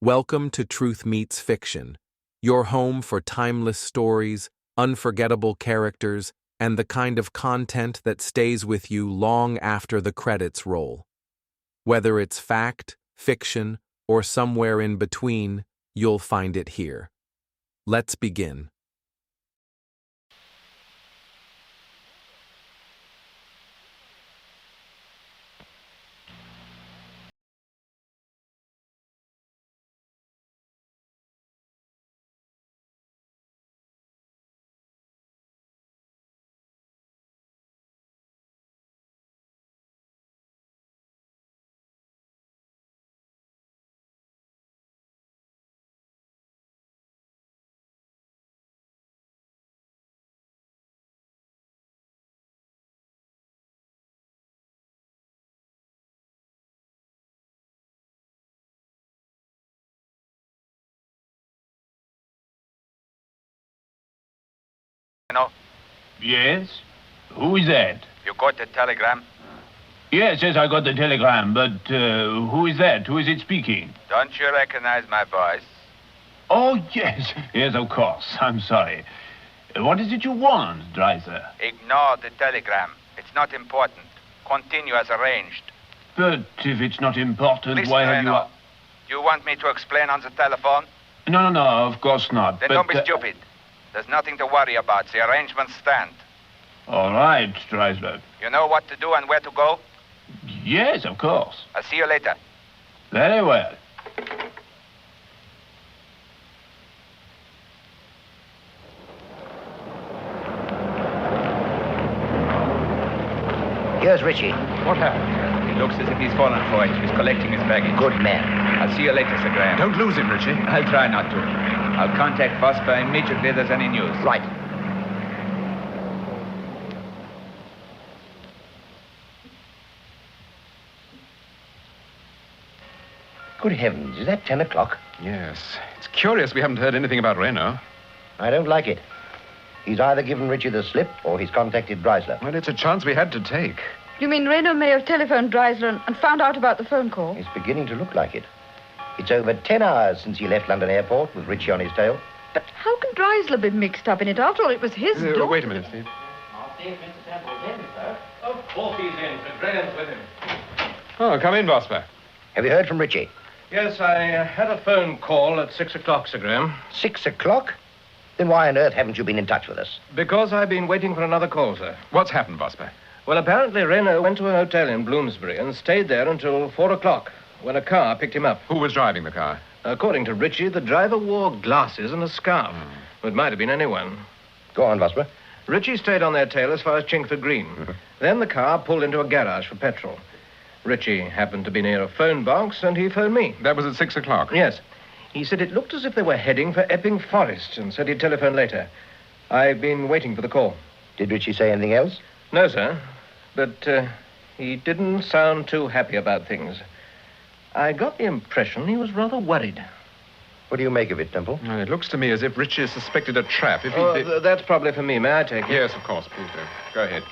Welcome to Truth Meets Fiction, your home for timeless stories, unforgettable characters, and the kind of content that stays with you long after the credits roll. Whether it's fact, fiction, or somewhere in between, you'll find it here. Let's begin. No, Yes? Who is that? you got the telegram? Yes, I got the telegram, but who is that? Who is it speaking? Don't you recognize my voice? Oh, yes. Yes, of course. I'm sorry. What is it you want, Dreiser? Ignore the telegram. It's not important. Continue as arranged. But if it's not important, Listen, why have Reno. You want me to explain on the telephone? No, of course not. Then but, don't be stupid. There's nothing to worry about. The arrangements stand. All right, Dreiser. You know what to do and where to go? Yes, of course. I'll see you later. Very well. Here's Richie. What happened? He looks as if he's fallen for it. He's collecting his baggage. Good man. I'll see you later, Sir Graham. Don't lose him, Richie. I'll try not to. I'll contact Vosper immediately if there's any news. Right. Good heavens, is that 10 o'clock? Yes. It's curious we haven't heard anything about Reno. I don't like it. He's either given Richie the slip or he's contacted Dreisler. Well, it's a chance we had to take. You mean Reno may have telephoned Dreisler and found out about the phone call? It's beginning to look like it. It's over 10 hours since he left London Airport with Richie on his tail. But how can Dreisler be mixed up in it? After all, it was his daughter. Wait a minute, Steve. I'll see if Mr. Temple's in, sir. Of course he's in. Sir Graham's with him. Oh, come in, Vosper. Have you heard from Richie? Yes, I had a phone call at 6 o'clock, Sir Graham. 6 o'clock? Then why on earth haven't you been in touch with us? Because I've been waiting for another call, sir. What's happened, Vosper? Well, apparently Reno went to a hotel in Bloomsbury and stayed there until 4 o'clock, when a car picked him up. Who was driving the car? According to Richie, the driver wore glasses and a scarf. It might have been anyone. Go on, Vosper. Richie stayed on their tail as far as Chingford Green. Then the car pulled into a garage for petrol. Richie happened to be near a phone box, and he phoned me. That was at 6 o'clock. Yes. He said it looked as if they were heading for Epping Forest, and said he'd telephone later. I've been waiting for the call. Did Richie say anything else? No, sir. But he didn't sound too happy about things. I got the impression he was rather worried. What do you make of it, Temple? Well, it looks to me as if Richie suspected a trap. If he did... That's probably for me. May I take it? Yes, of course. Please do. Go ahead.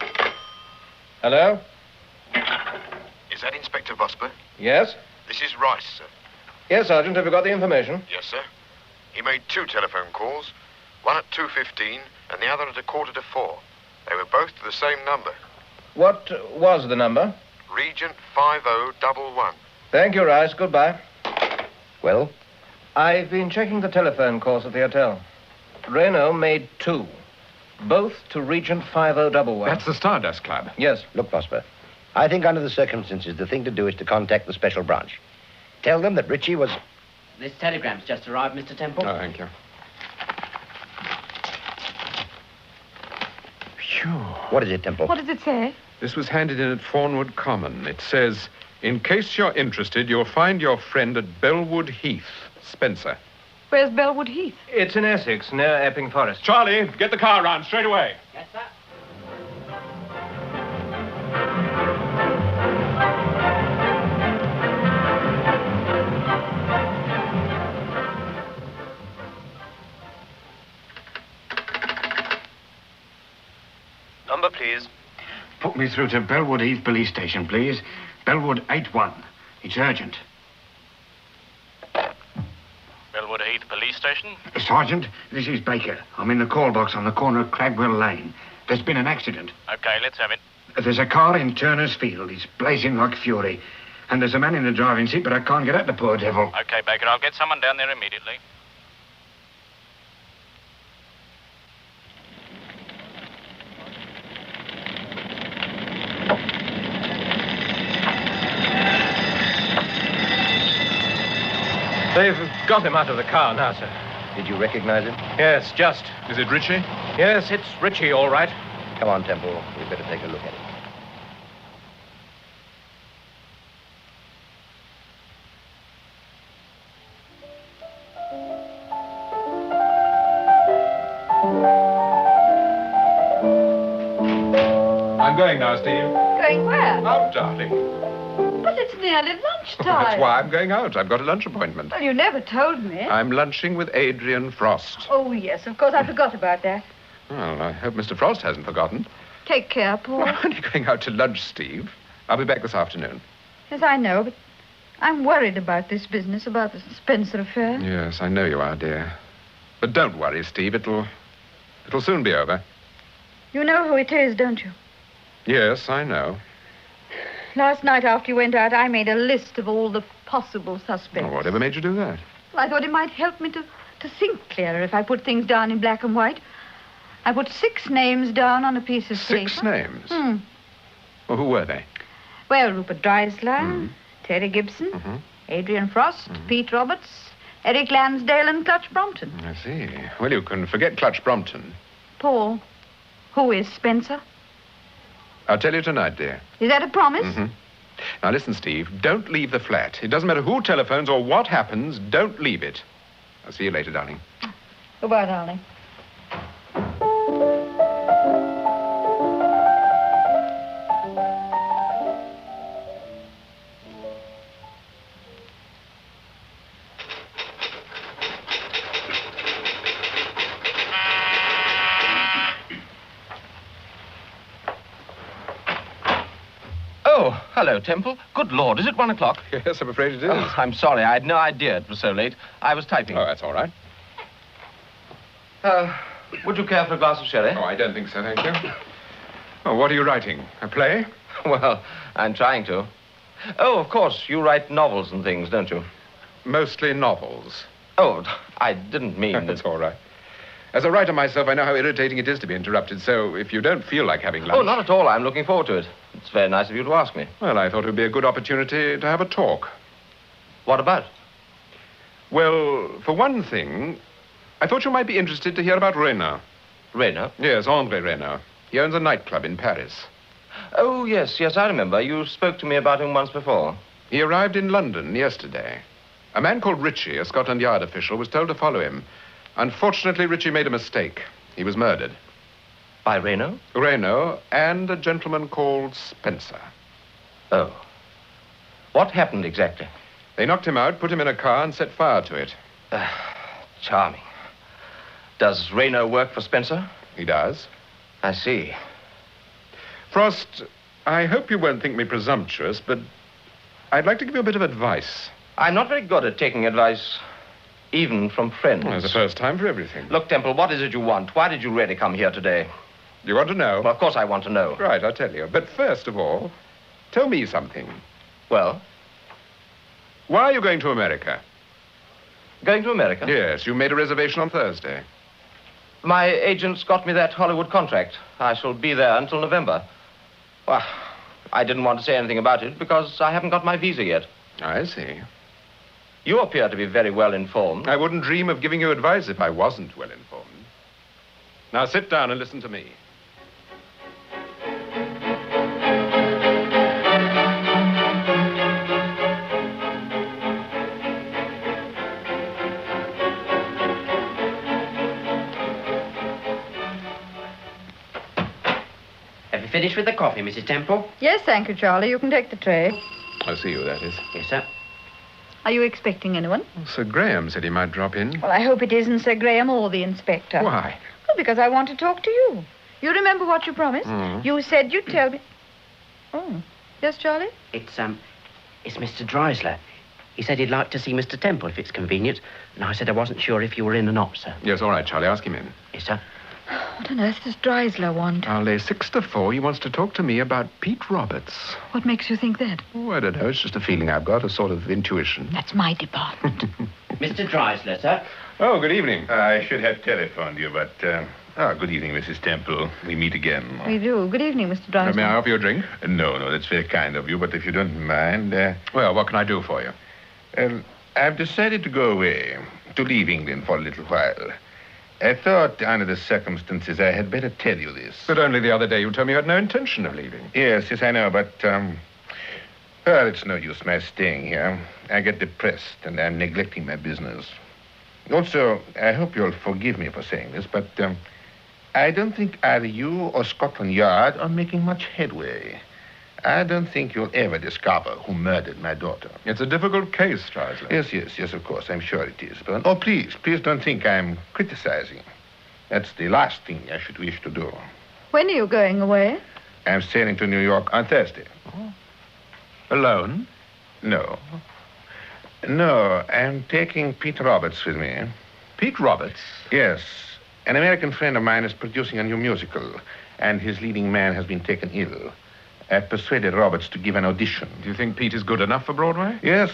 Hello? Is that Inspector Vosper? Yes? This is Rice, sir. Yes, Sergeant. Have you got the information? Yes, sir. He made 2 telephone calls, one at 2:15 and the other at 3:45. They were both to the same number, What was the number? Regent 5011. Thank you, Rice. Goodbye. Well? I've been checking the telephone calls at the hotel. Reno made 2. Both to Regent 5011. That's the Stardust Club. Yes. Look, Vosper, I think under the circumstances, the thing to do is to contact the special branch. Tell them that Richie was... This telegram's just arrived, Mr. Temple. Oh, thank you. Phew. What is it, Temple? What does it say? This was handed in at Fawnwood Common. It says, in case you're interested, you'll find your friend at Bellwood Heath, Spencer. Where's Bellwood Heath? It's in Essex, near Epping Forest. Charlie, get the car round straight away. Yes, sir. Number, please. Put me through to Bellwood Heath Police Station, please. Bellwood 81. It's urgent. Bellwood Heath police station? Sergeant, this is Baker. I'm in the call box on the corner of Cragwell Lane. There's been an accident. Okay, let's have it. There's a car in Turner's Field. It's blazing like fury. And there's a man in the driving seat, but I can't get at the poor devil. Okay, Baker, I'll get someone down there immediately. They've got him out of the car now, sir. Did you recognize him? Yes, just. Is it Richie? Yes, it's Richie, all right. Come on, Temple. We'd better take a look at him. I'm going now, Steve. Going where? Out, darling. But it's nearly lunchtime. That's why I'm going out. I've got a lunch appointment. Well, you never told me. I'm lunching with Adrian Frost. Oh, yes, of course. I forgot about that. Well, I hope Mr. Frost hasn't forgotten. Take care, Paul. Why are you going out to lunch, Steve? I'll be back this afternoon. Yes, I know, but I'm worried about this business, about the Spencer affair. Yes, I know you are, dear. But don't worry, Steve. It'll soon be over. You know who it is, don't you? Yes, I know. Last night after you went out, I made a list of all the possible suspects. Oh, whatever made you do that? Well, I thought it might help me to think clearer if I put things down in black and white. I put 6 names down on a piece of paper. 6 names? Hmm. Well, who were they? Well, Rupert Dreisler, Terry Gibson, Adrian Frost, Pete Roberts, Eric Lansdale, and Clutch Brompton. I see. Well, you can forget Clutch Brompton. Paul, who is Spencer? I'll tell you tonight, dear. Is that a promise? Now, listen, Steve. Don't leave the flat. It doesn't matter who telephones or what happens. Don't leave it. I'll see you later, darling. Goodbye, darling. Oh, hello, Temple. Good Lord, is it 1 o'clock? Yes, I'm afraid it is. Oh, I'm sorry. I had no idea it was so late. I was typing. Oh, that's all right. Would you care for a glass of sherry? Oh, I don't think so, thank you. Oh, what are you writing? A play? Well, I'm trying to. Oh, of course, you write novels and things, don't you? Mostly novels. Oh, I didn't mean That's all right. As a writer myself, I know how irritating it is to be interrupted, so if you don't feel like having lunch... Oh, not at all. I'm looking forward to it. It's very nice of you to ask me. Well, I thought it would be a good opportunity to have a talk. What about? Well, for one thing, I thought you might be interested to hear about Renaud. Renaud? Yes, André Renaud. He owns a nightclub in Paris. Oh, yes, I remember. You spoke to me about him once before. He arrived in London yesterday. A man called Ritchie, a Scotland Yard official, was told to follow him. Unfortunately, Ritchie made a mistake. He was murdered. By Renaud? Renaud and a gentleman called Spencer. Oh. What happened exactly? They knocked him out, put him in a car, and set fire to it. Charming. Does Renaud work for Spencer? He does. I see. Frost, I hope you won't think me presumptuous, but I'd like to give you a bit of advice. I'm not very good at taking advice, even from friends. Well, there's a first time for everything. Look, Temple, what is it you want? Why did you really come here today? You want to know? Well, of course I want to know. Right, I'll tell you. But first of all, tell me something. Well? Why are you going to America? Going to America? Yes, you made a reservation on Thursday. My agent's got me that Hollywood contract. I shall be there until November. Well, I didn't want to say anything about it because I haven't got my visa yet. I see. You appear to be very well informed. I wouldn't dream of giving you advice if I wasn't well informed. Now sit down and listen to me. Have you finished with the coffee, Mrs. Temple? Yes, thank you, Charlie. You can take the tray. I'll see you, that is. Yes, sir. Are you expecting anyone? Sir Graham said he might drop in. Well, I hope it isn't Sir Graham or the inspector. Why? Well, because I want to talk to you. You remember what you promised? You said you'd tell me... Oh. Yes, Charlie? It's Mr. Dreisler. He said he'd like to see Mr. Temple if it's convenient, and I said I wasn't sure if you were in or not, sir. Yes, all right, Charlie. Ask him in. Yes, sir. What on earth does Dreisler want? I'll lay 6 to 4. He wants to talk to me about Pete Roberts. What makes you think that? Oh, I don't know. It's just a feeling I've got, a sort of intuition. That's my department. Mr. Dreisler, sir. Oh, good evening. I should have telephoned you, but... good evening, Mrs. Temple. We meet again. We do. Good evening, Mr. Dreisler. May I offer you a drink? No, that's very kind of you, but if you don't mind... Well, what can I do for you? I've decided to go away, to leave England for a little while. I thought, under the circumstances, I had better tell you this. But only the other day you told me you had no intention of leaving. Yes, I know, but, well, it's no use my staying here. I get depressed, and I'm neglecting my business. Also, I hope you'll forgive me for saying this, but, I don't think either you or Scotland Yard are making much headway. I don't think you'll ever discover who murdered my daughter. It's a difficult case, Dreisler. Yes, of course, I'm sure it is. But, please don't think I'm criticizing. That's the last thing I should wish to do. When are you going away? I'm sailing to New York on Thursday. Oh. Alone? No, I'm taking Pete Roberts with me. Pete Roberts? Yes. An American friend of mine is producing a new musical, and his leading man has been taken ill. I've persuaded Roberts to give an audition. Do you think Pete is good enough for Broadway? Yes,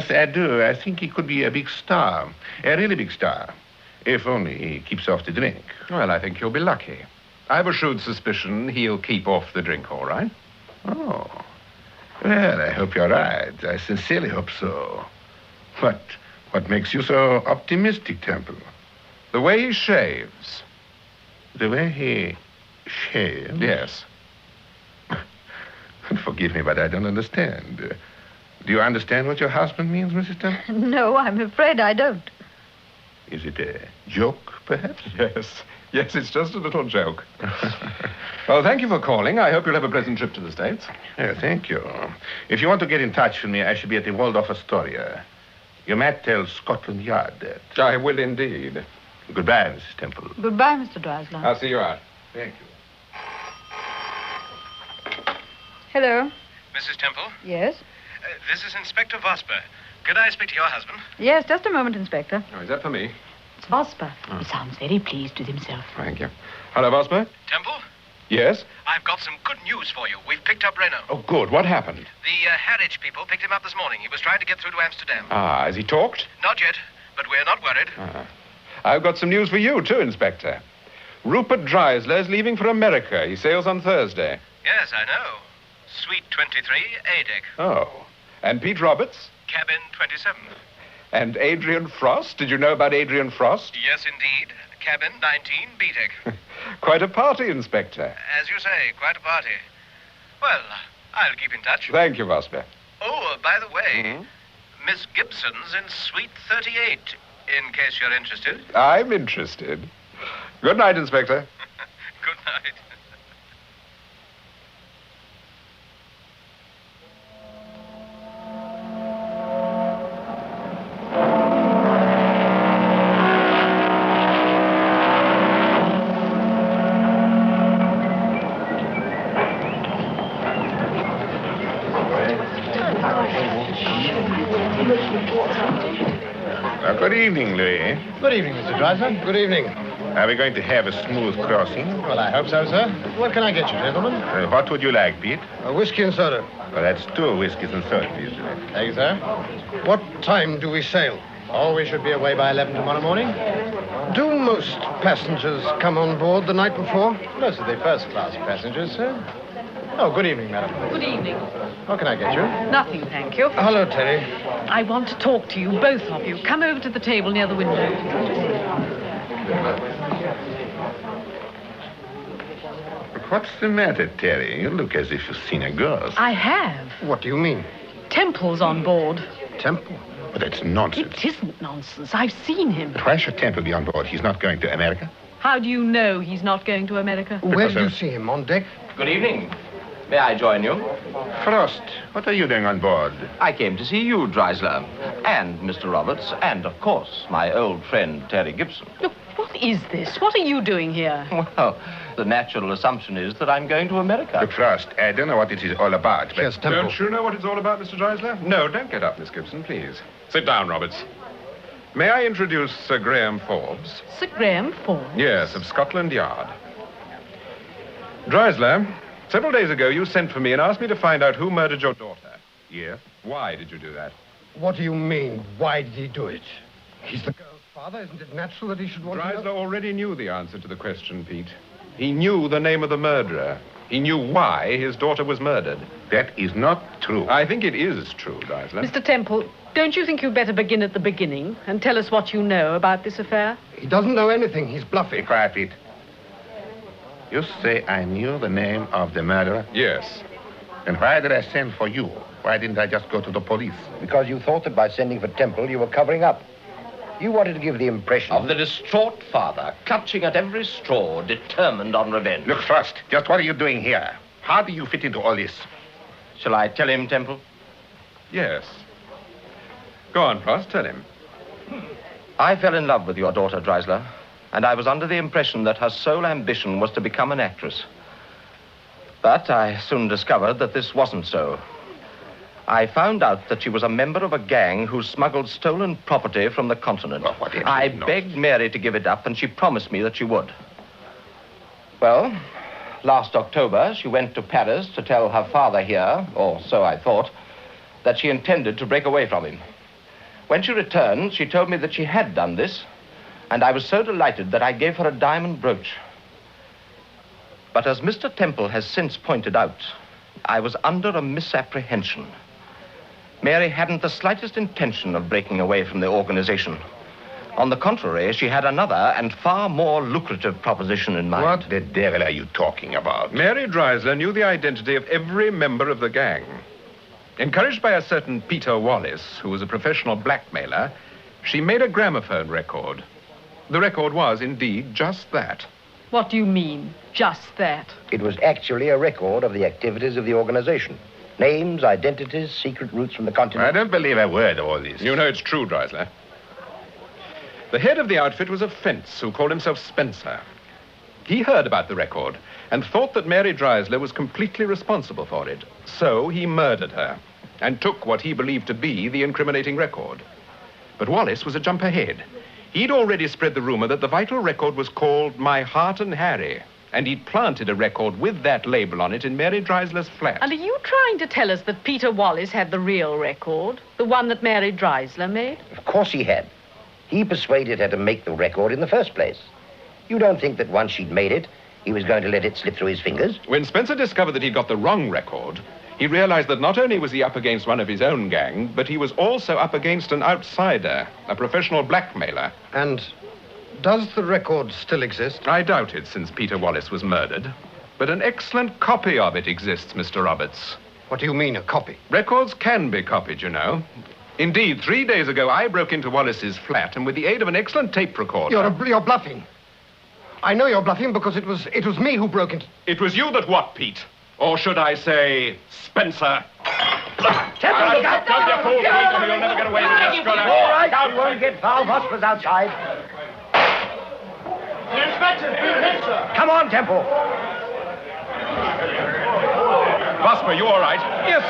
I do. I think he could be a big star. A really big star. If only he keeps off the drink. Well, I think you'll be lucky. I have a shrewd suspicion he'll keep off the drink, all right? Oh. Well, I hope you're right. I sincerely hope so. But what makes you so optimistic, Temple? The way he shaves. The way he shaves? Yes. Forgive me, but I don't understand. Do you understand what your husband means, Mrs. Temple? No, I'm afraid I don't. Is it a joke, perhaps? Yes, it's just a little joke. Well, thank you for calling. I hope you'll have a pleasant trip to the States. Yeah, thank you. If you want to get in touch with me, I should be at the Waldorf Astoria. You might tell Scotland Yard that. I will indeed. Goodbye, Mrs. Temple. Goodbye, Mr. Dreisler. I'll see you out. Thank you. Hello. Mrs. Temple? Yes? This is Inspector Vosper. Could I speak to your husband? Yes, just a moment, Inspector. Oh, is that for me? It's Vosper. He sounds very pleased with himself. Thank you. Hello, Vosper? Temple? Yes? I've got some good news for you. We've picked up Reno. Oh, good. What happened? The Harwich people picked him up this morning. He was trying to get through to Amsterdam. Has he talked? Not yet, but we're not worried. I've got some news for you, too, Inspector. Rupert Dreisler is leaving for America. He sails on Thursday. Yes, I know. Suite 23, A-deck. Oh. And Pete Roberts? Cabin 27. And Adrian Frost? Did you know about Adrian Frost? Yes, indeed. Cabin 19, B-deck. Quite a party, Inspector. As you say, quite a party. Well, I'll keep in touch. Thank you, Vosper. Oh, by the way, Miss Gibson's in Suite 38, in case you're interested. I'm interested. Good night, Inspector. Good night. Good evening, Louis. Good evening, Mr. Dreisler. Good evening. Are we going to have a smooth crossing? Well, I hope so, sir. What can I get you, gentlemen? What would you like, Pete? A whiskey and soda. Well, that's 2 whiskeys and soda, please. Thank you, sir. What time do we sail? Oh, we should be away by 11 tomorrow morning. Do most passengers come on board the night before? Most of the first-class passengers, sir. Oh, good evening, madam. Good evening. What can I get you? Nothing, thank you. Hello, Terry. I want to talk to you, both of you. Come over to the table near the window. What's the matter, Terry? You look as if you've seen a ghost. I have. What do you mean? Temple's on board. Temple? But that's nonsense. It isn't nonsense. I've seen him. But why should Temple be on board? He's not going to America. How do you know he's not going to America? Where did you see him? On deck? Good evening. May I join you? Frost, what are you doing on board? I came to see you, Dreisler, and Mr. Roberts, and, of course, my old friend, Terry Gibson. Look, what is this? What are you doing here? Well, the natural assumption is that I'm going to America. Look, Frost, I don't know what it is all about, but... Yes, Temple. Don't you know what it's all about, Mr. Dreisler? No, don't get up, Miss Gibson, please. Sit down, Roberts. May I introduce Sir Graham Forbes? Sir Graham Forbes? Yes, of Scotland Yard. Dreisler, several days ago you sent for me and asked me to find out who murdered your daughter. Yes? Why did you do that? What do you mean, why did he do it? He's the girl's father. Isn't it natural that he should want to Dreisler know? already knew the answer to the question, Pete. He knew the name of the murderer. He knew why his daughter was murdered. That is not true. I think it is true, Dreisler. Mr. Temple, don't you think you'd better begin at the beginning and tell us what you know about this affair? He doesn't know anything. He's Be bluffing. quiet, Pete. You say I knew the name of the murderer? Yes. And why did I send for you? Why didn't I just go to the police? Because you thought that by sending for Temple, you were covering up. You wanted to give the impression... Of the distraught father, clutching at every straw, determined on revenge. Look, Frost, just what are you doing here? How do you fit into all this? Shall I tell him, Temple? Yes. Go on, Frost, tell him. I fell in love with your daughter, Dreisler, and I was under the impression that her sole ambition was to become an actress. But I soon discovered that this wasn't so. I found out that she was a member of a gang who smuggled stolen property from the continent. Oh, what I begged Mary to give it up, and she promised me that she would. Well, last October, she went to Paris to tell her father here, or so I thought, that she intended to break away from him. When she returned, she told me that she had done this, and I was so delighted that I gave her a diamond brooch. But as Mr. Temple has since pointed out, I was under a misapprehension. Mary hadn't the slightest intention of breaking away from the organization. On the contrary, she had another and far more lucrative proposition in mind. What the devil are you talking about? Mary Dreisler knew the identity of every member of the gang. Encouraged by a certain Peter Wallace, who was a professional blackmailer, she made a gramophone record. The record was, indeed, just that. What do you mean, just that? It was actually a record of the activities of the organization. Names, identities, secret routes from the continent. I don't believe a word of all this. You know it's true, Dreisler. The head of the outfit was a fence who called himself Spencer. He heard about the record and thought that Mary Dreisler was completely responsible for it. So he murdered her and took what he believed to be the incriminating record. But Wallace was a jump ahead. He'd already spread the rumor that the vital record was called My Heart and Harry, and he'd planted a record with that label on it in Mary Dreisler's flat. And are you trying to tell us that Peter Wallace had the real record? The one that Mary Dreisler made? Of course he had. He persuaded her to make the record in the first place. You don't think that once she'd made it, he was going to let it slip through his fingers? When Spencer discovered that he'd got the wrong record, he realized that not only was he up against one of his own gang, but he was also up against an outsider, a professional blackmailer. And does the record still exist? I doubt it, since Peter Wallace was murdered. But an excellent copy of it exists, Mr. Roberts. What do you mean, a copy? Records can be copied, you know. Indeed, 3 days ago, I broke into Wallace's flat, and with the aid of an excellent tape recorder... You're bluffing. I know you're bluffing because it was me who broke into... It was you that what, Pete? Or should I say, Spencer? Temple, look out! Don't you fool, Pete, or you'll never get away with this. All right, you won't get foul. Vosper's outside. The inspector's been hit, sir. Come on, Temple. Vosper, you all right? Yes,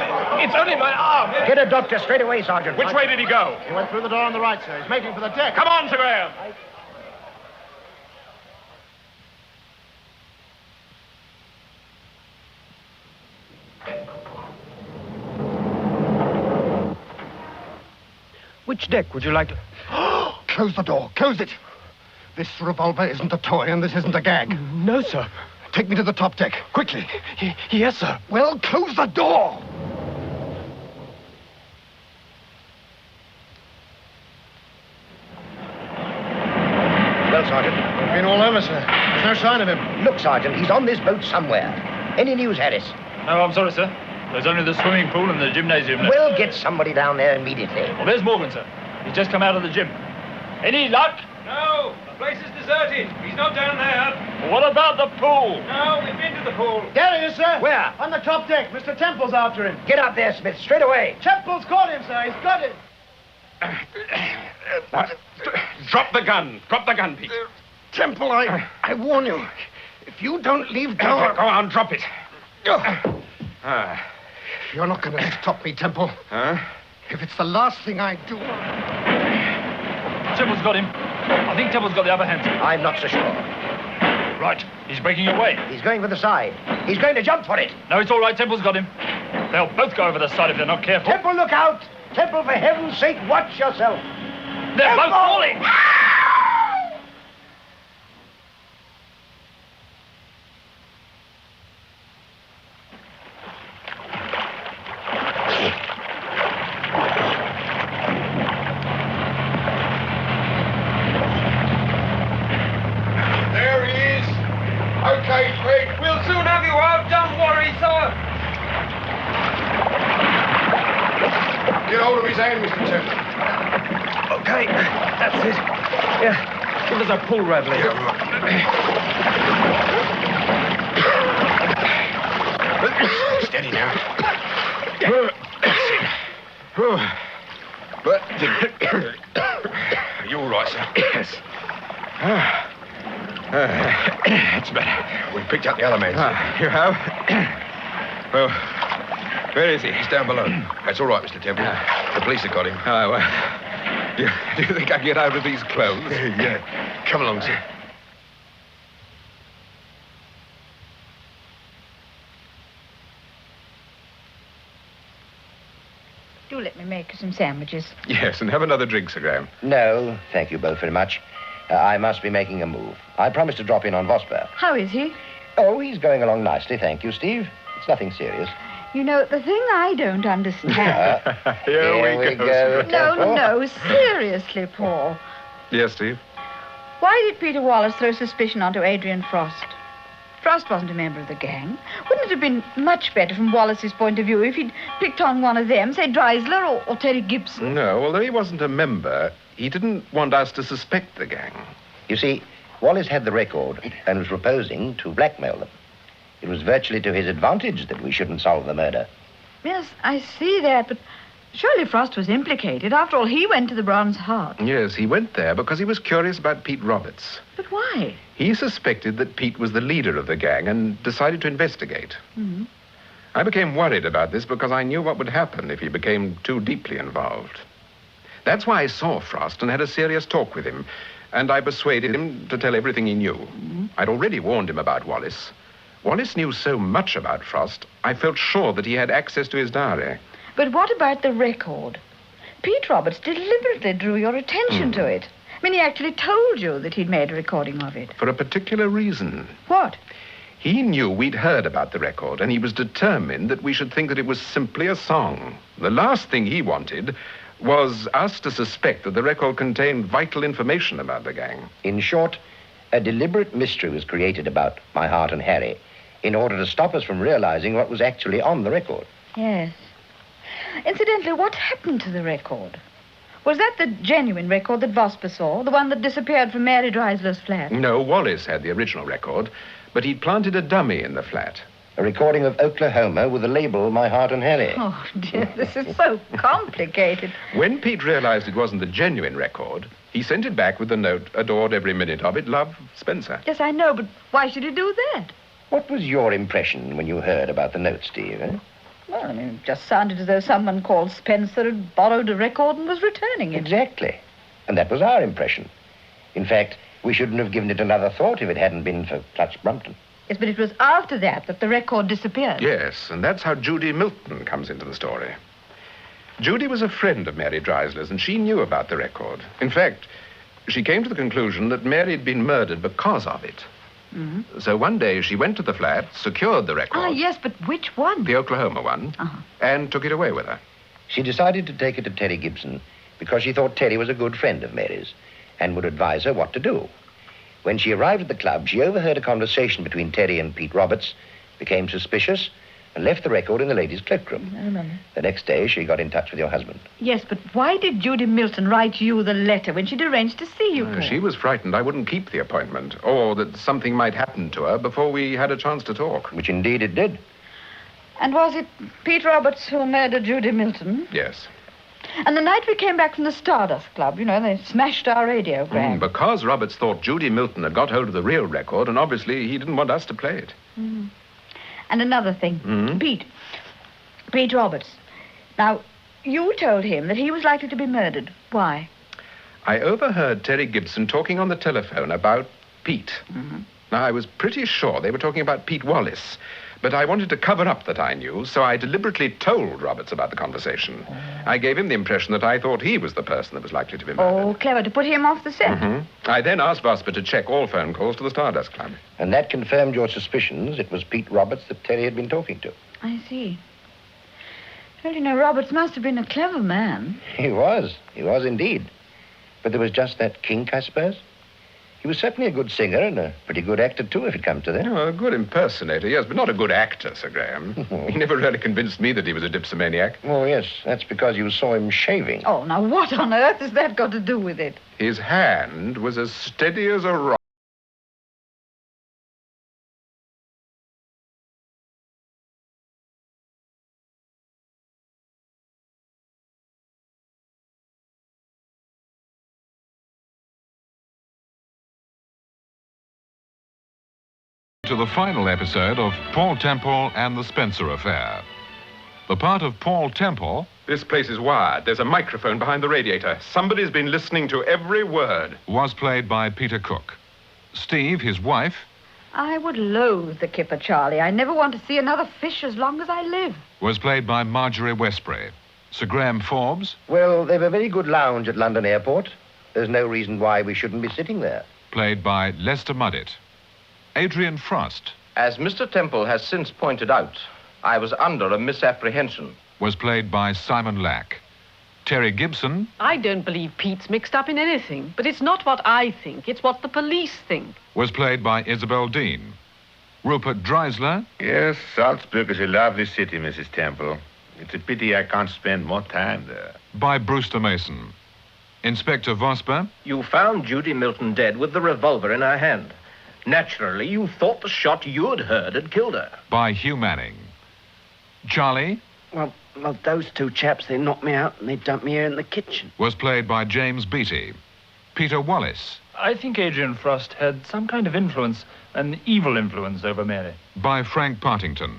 it's only my arm. Get a doctor straight away, Sergeant. Which way did he go? He went through the door on the right, sir. He's making for the deck. Come on, Sir Graham. Which deck would you like to... Close the door. Close it. This revolver isn't a toy and this isn't a gag. No, sir. Take me to the top deck. Quickly. Yes, sir. Well, close the door. Well, Sergeant? We've been all over, sir. There's no sign of him. Look, Sergeant, he's on this boat somewhere. Any news, Harris? No, I'm sorry, sir. There's only the swimming pool and the gymnasium left. Well, get somebody down there immediately. Well, there's Morgan, sir. He's just come out of the gym. Any luck? No. Place is deserted. He's not down there. What about the pool? No, we've been to the pool. There he is, sir. Where? On the top deck. Mr. Temple's after him. Get up there, Smith, straight away. Temple's caught him, sir. He's got him. Drop the gun. Drop the gun, Pete. Temple, I warn you. If you don't leave Go on, drop it. You're not going to stop me, Temple. Huh? If it's the last thing I do... Temple's got him. I think Temple's got the upper hand. I'm not so sure. Right. He's breaking away. He's going for the side. He's going to jump for it. No, it's all right. Temple's got him. They'll both go over the side if they're not careful. Temple, look out! Temple, for heaven's sake, watch yourself. They're both falling. There he is. Okay, Craig. We'll soon have you out. Don't worry, sir. Get hold of his hand, Mr. Temple. Okay, that's it. Yeah, give us a pull, Radley. Steady now. Are you all right, sir? Yes. That's better. We picked up the other man, sir. You have? Well, where is he? He's down below. That's all right, Mr. Temple. The police have got him. Oh, well. Do you think I can get out of these clothes? Yeah. Come along, sir. Do let me make you some sandwiches. Yes, and have another drink, Sir Graham. No, thank you both very much. I must be making a move. I promised to drop in on Vosper. How is he? Oh, he's going along nicely, thank you, Steve. It's nothing serious. You know, the thing I don't understand... Here we go. No, seriously, Paul. Yes, Steve? Why did Peter Wallace throw suspicion onto Adrian Frost? Frost wasn't a member of the gang. Wouldn't it have been much better from Wallace's point of view if he'd picked on one of them, say Dreisler or Terry Gibson? No, although he wasn't a member, he didn't want us to suspect the gang. You see, Wallace had the record and was proposing to blackmail them. It was virtually to his advantage that we shouldn't solve the murder. Yes, I see that, but surely Frost was implicated. After all, he went to the Bronze Heart. Yes, he went there because he was curious about Pete Roberts. But why? He suspected that Pete was the leader of the gang and decided to investigate. Mm-hmm. I became worried about this because I knew what would happen if he became too deeply involved. That's why I saw Frost and had a serious talk with him, and I persuaded him to tell everything he knew. Mm-hmm. I'd already warned him about Wallace. Wallace knew so much about Frost, I felt sure that he had access to his diary. But what about the record? Pete Roberts deliberately drew your attention to it. I mean, he actually told you that he'd made a recording of it. For a particular reason. What? He knew we'd heard about the record, and he was determined that we should think that it was simply a song. The last thing he wanted was us to suspect that the record contained vital information about the gang. In short, a deliberate mystery was created about My Heart and Harry in order to stop us from realizing what was actually on the record. Yes. Incidentally, what happened to the record? Was that the genuine record that Vosper saw? The one that disappeared from Mary Dreisler's flat? No, Wallace had the original record, but he'd planted a dummy in the flat. A recording of Oklahoma with the label My Heart and Harry. Oh, dear, this is so complicated. When Pete realized it wasn't the genuine record, he sent it back with the note, adored every minute of it, love, Spencer. Yes, I know, but why should he do that? What was your impression when you heard about the note, Steve? Well, I mean, it just sounded as though someone called Spencer had borrowed a record and was returning it. Exactly. And that was our impression. In fact, we shouldn't have given it another thought if it hadn't been for Clutch Brumpton. Yes, but it was after that the record disappeared. Yes, and that's how Judy Milton comes into the story. Judy was a friend of Mary Dreisler's, and she knew about the record. In fact, she came to the conclusion that Mary had been murdered because of it. Mm-hmm. So one day she went to the flat, secured the record. Ah, yes, but which one? The Oklahoma one, and took it away with her. She decided to take it to Terry Gibson because she thought Terry was a good friend of Mary's and would advise her what to do. When she arrived at the club, she overheard a conversation between Terry and Pete Roberts, became suspicious, and left the record in the ladies' cloakroom. I remember. The next day, she got in touch with your husband. Yes, but why did Judy Milton write you the letter when she'd arranged to see you, Paul? She was frightened I wouldn't keep the appointment, or that something might happen to her before we had a chance to talk. Which indeed it did. And was it Pete Roberts who murdered Judy Milton? Yes. And the night we came back from the Stardust Club, they smashed our radiogram. Because Roberts thought Judy Milton had got hold of the real record, and obviously he didn't want us to play it. Mm. And another thing, Pete Roberts. Now, you told him that he was likely to be murdered. Why? I overheard Terry Gibson talking on the telephone about Pete. Now, I was pretty sure they were talking about Pete Wallace, but I wanted to cover up that I knew, so I deliberately told Roberts about the conversation. I gave him the impression that I thought he was the person that was likely to be murdered. Oh, clever, to put him off the set. I then asked Vosper to check all phone calls to the Stardust Club. And that confirmed your suspicions. It was Pete Roberts that Terry had been talking to. I see. Well, Roberts must have been a clever man. He was. He was indeed. But there was just that kink, I suppose. He was certainly a good singer and a pretty good actor, too, if it comes to that. A good impersonator, yes, but not a good actor, Sir Graham. He never really convinced me that he was a dipsomaniac. Oh, yes, that's because you saw him shaving. Oh, now what on earth has that got to do with it? His hand was as steady as a rock. To the final episode of Paul Temple and the Spencer Affair. The part of Paul Temple... This place is wired. There's a microphone behind the radiator. Somebody's been listening to every word. ...was played by Peter Cook. Steve, his wife... I would loathe the kipper, Charlie. I never want to see another fish as long as I live. ...was played by Marjorie Westbury. Sir Graham Forbes... Well, they've a very good lounge at London Airport. There's no reason why we shouldn't be sitting there. ...played by Lester Muddett. Adrian Frost... As Mr. Temple has since pointed out, I was under a misapprehension. ...was played by Simon Lack. Terry Gibson... I don't believe Pete's mixed up in anything, but it's not what I think, it's what the police think. ...was played by Isabel Dean. Rupert Dreisler... Yes, Salzburg is a lovely city, Mrs. Temple. It's a pity I can't spend more time there. ...by Brewster Mason. Inspector Vosper... You found Judy Milton dead with the revolver in her hand. Naturally, you thought the shot you had heard had killed her. ...by Hugh Manning. Charlie... Well, those two chaps, they knocked me out and they dumped me here in the kitchen. ...was played by James Beattie. Peter Wallace... I think Adrian Frost had some kind of influence, an evil influence over Mary. ...by Frank Partington.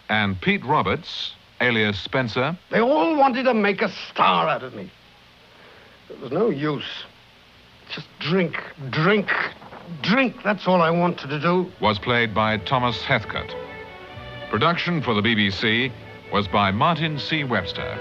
And Pete Roberts, alias Spencer... They all wanted to make a star out of me. It was no use. Just drink, that's all I wanted to do. ...was played by Thomas Heathcote. Production for the BBC was by Martin C. Webster.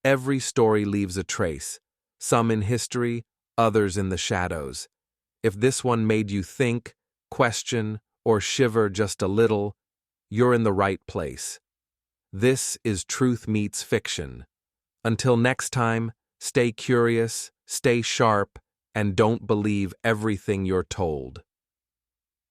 Every story leaves a trace, some in history, others in the shadows. If this one made you think, question, or shiver just a little, you're in the right place. This is Truth Meets Fiction. Until next time, stay curious, stay sharp, and don't believe everything you're told.